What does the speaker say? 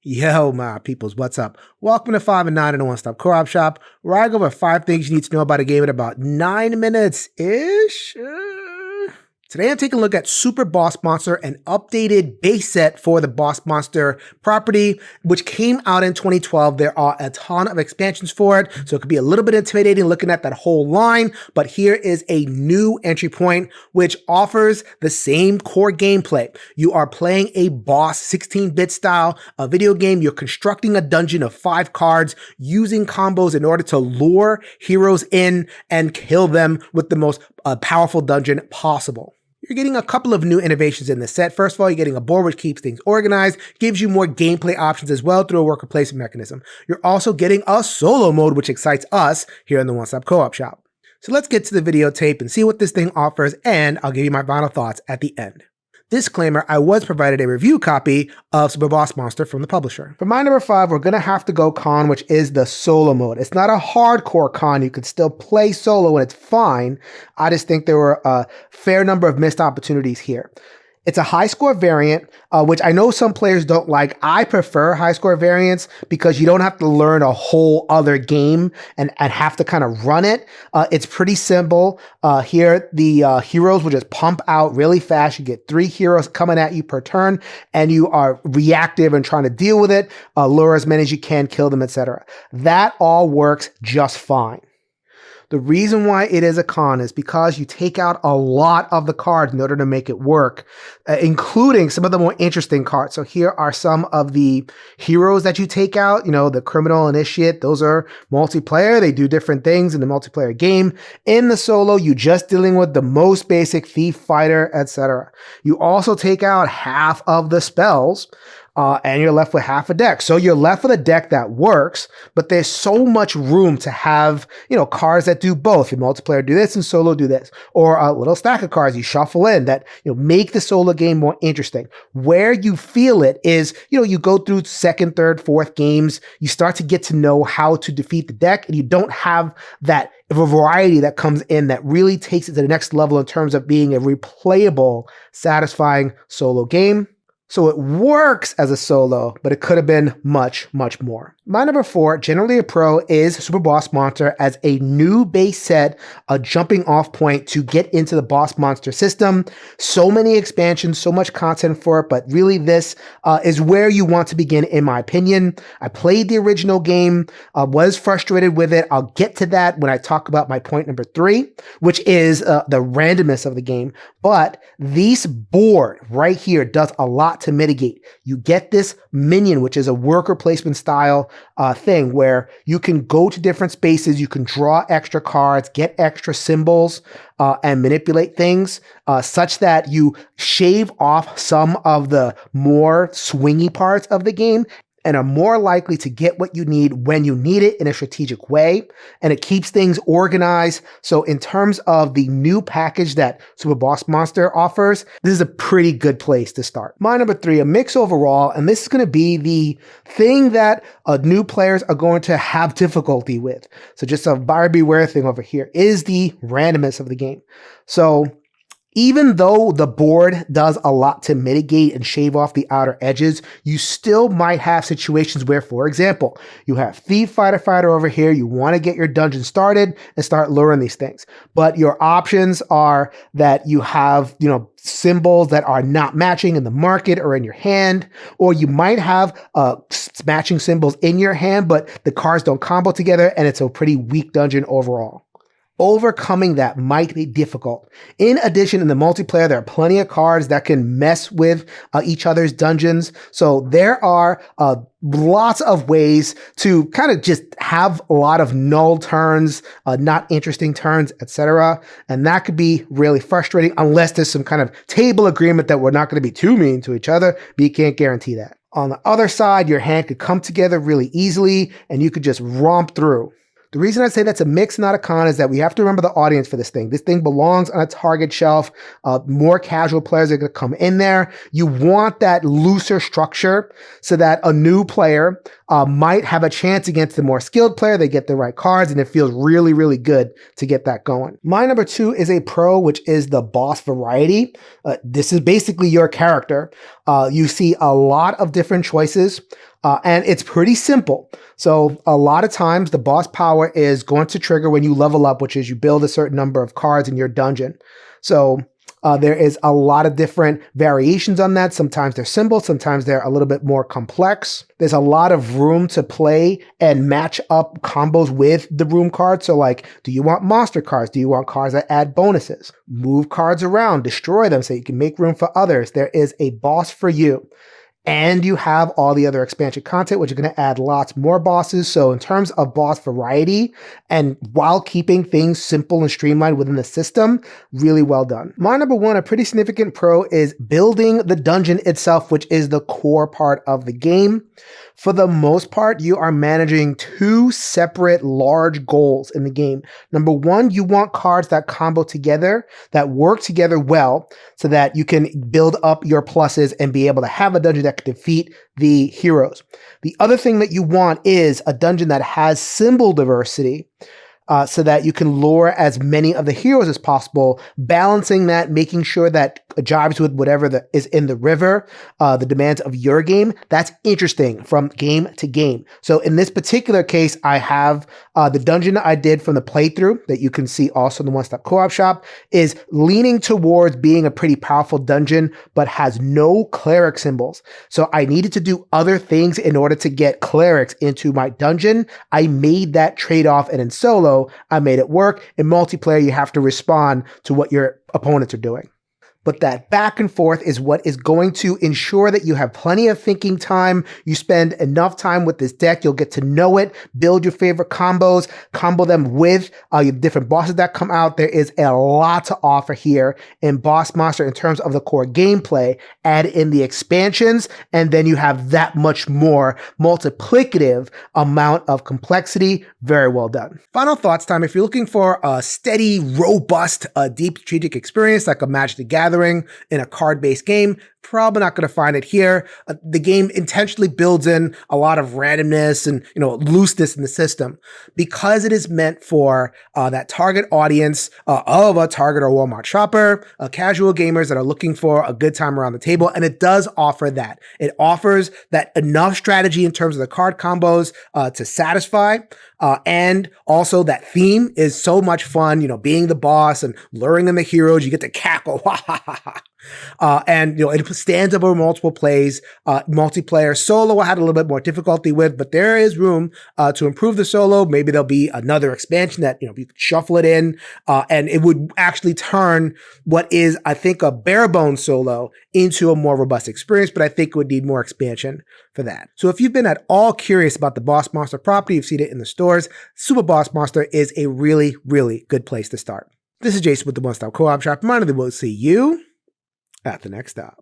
Yo, my peoples, what's up? Welcome to 5 and 9 in a one-stop co-op shop, where I go over 5 things you need to know about a game in about 9 minutes-ish. Today I'm taking a look at Super Boss Monster, an updated base set for the Boss Monster property, which came out in 2012. There are a ton of expansions for it, so it could be a little bit intimidating looking at that whole line, but here is a new entry point, which offers the same core gameplay. You are playing a boss 16-bit style video game. You're constructing a dungeon of 5 cards, using combos in order to lure heroes in and kill them with the most powerful dungeon possible. You're getting a couple of new innovations in the set. First of all, you're getting a board which keeps things organized, gives you more gameplay options as well through a worker placement mechanism. You're also getting a solo mode, which excites us here in the One Stop Co-op Shop. So let's get to the videotape and see what this thing offers, and I'll give you my final thoughts at the end. Disclaimer, I was provided a review copy of Super Boss Monster from the publisher. For my number 5, we're going to have to go con, which is the solo mode. It's not a hardcore con. You could still play solo and it's fine. I just think there were a fair number of missed opportunities here. It's a high score variant, which I know some players don't like. I prefer high score variants because you don't have to learn a whole other game and have to kind of run it. It's pretty simple. Here, the heroes will just pump out really fast. You get 3 heroes coming at you per turn, and you are reactive and trying to deal with it, lure as many as you can, kill them, etc. That all works just fine. The reason why it is a con is because you take out a lot of the cards in order to make it work, including some of the more interesting cards. So here are some of the heroes that you take out. You know, the criminal initiate, those are multiplayer. They do different things in the multiplayer game. In the solo, you're just dealing with the most basic thief, fighter, etc. You also take out half of the spells. And you're left with half a deck. So you're left with a deck that works, but there's so much room to have, cards that do both. Your multiplayer do this and solo do this. Or a little stack of cards you shuffle in that, make the solo game more interesting. Where you feel it is, you go through second, third, fourth games, you start to get to know how to defeat the deck, and you don't have that variety that comes in that really takes it to the next level in terms of being a replayable, satisfying solo game. So it works as a solo, but it could have been much, much more. My number 4, generally a pro, is Super Boss Monster as a new base set, a jumping off point to get into the Boss Monster system. So many expansions, so much content for it, but really this is where you want to begin, in my opinion. I played the original game, was frustrated with it. I'll get to that when I talk about my point number 3, which is the randomness of the game. But this board right here does a lot to mitigate. You get this minion, which is a worker placement style thing where you can go to different spaces, you can draw extra cards, get extra symbols, and manipulate things such that you shave off some of the more swingy parts of the game and are more likely to get what you need when you need it in a strategic way. And it keeps things organized. So in terms of the new package that Super Boss Monster offers, this is a pretty good place to start. My number 3, a mix overall, and this is going to be the thing that new players are going to have difficulty with. So just a buyer beware thing over here is the randomness of the game. So even though the board does a lot to mitigate and shave off the outer edges, you still might have situations where, for example, you have thief, fighter over here. You want to get your dungeon started and start luring these things. But your options are that you have, symbols that are not matching in the market or in your hand, or you might have matching symbols in your hand, but the cards don't combo together and it's a pretty weak dungeon overall. Overcoming that might be difficult. In addition, in the multiplayer, there are plenty of cards that can mess with each other's dungeons. So there are lots of ways to kind of just have a lot of null turns, not interesting turns, etc. And that could be really frustrating unless there's some kind of table agreement that we're not going to be too mean to each other, but you can't guarantee that. On the other side, your hand could come together really easily and you could just romp through. The reason I say that's a mix, not a con, is that we have to remember the audience for this thing. This thing belongs on a target shelf. More casual players are going to come in there. You want that looser structure so that a new player might have a chance against the more skilled player. They get the right cards, and it feels really, really good to get that going. My number 2 is a pro, which is the boss variety. This is basically your character. You see a lot of different choices, and it's pretty simple. So a lot of times the boss power is going to trigger when you level up, which is you build a certain number of cards in your dungeon. So there is a lot of different variations on that. Sometimes they're simple, sometimes they're a little bit more complex. There's a lot of room to play and match up combos with the room cards. So like, do you want monster cards? Do you want cards that add bonuses? Move cards around, destroy them so you can make room for others. There is a boss for you. And you have all the other expansion content, which are going to add lots more bosses. So in terms of boss variety, and while keeping things simple and streamlined within the system, really well done. My number one, a pretty significant pro, is building the dungeon itself, which is the core part of the game. For the most part, you are managing two separate large goals in the game. Number one, you want cards that combo together, that work together well, so that you can build up your pluses and be able to have a dungeon that can defeat the heroes. The other thing that you want is a dungeon that has symbol diversity, so that you can lure as many of the heroes as possible, balancing that, making sure that jives with whatever is in the river, the demands of your game. That's interesting from game to game. So in this particular case, I have the dungeon I did from the playthrough that you can see also in the One Stop Co-op Shop is leaning towards being a pretty powerful dungeon, but has no cleric symbols. So I needed to do other things in order to get clerics into my dungeon. I made that trade-off, and in solo, I made it work. In multiplayer, you have to respond to what your opponents are doing. But that back and forth is what is going to ensure that you have plenty of thinking time. You spend enough time with this deck. You'll get to know it, build your favorite combos, combo them with your different bosses that come out. There is a lot to offer here in Boss Monster in terms of the core gameplay. Add in the expansions, and then you have that much more multiplicative amount of complexity. Very well done. Final thoughts time. If you're looking for a steady, robust, deep strategic experience like a Magic the Gathering in a card-based game, probably not going to find it here. The game intentionally builds in a lot of randomness and looseness in the system because it is meant for that target audience of a Target or Walmart shopper, casual gamers that are looking for a good time around the table, and it does offer that. It offers that enough strategy in terms of the card combos to satisfy, and also that theme is so much fun. Being the boss and luring in the heroes, you get to cackle. And it stands over multiple plays. Multiplayer solo I had a little bit more difficulty with, but there is room to improve the solo. Maybe there'll be another expansion that you could shuffle it in, and it would actually turn what is, I think, a bare bones solo into a more robust experience. But I think it would need more expansion for that. So if you've been at all curious about the Boss Monster property, you've seen it in the stores, Super Boss Monster is a really, really good place to start. This is Jason with the One Stop Co-op Shop. We'll see you at the next stop.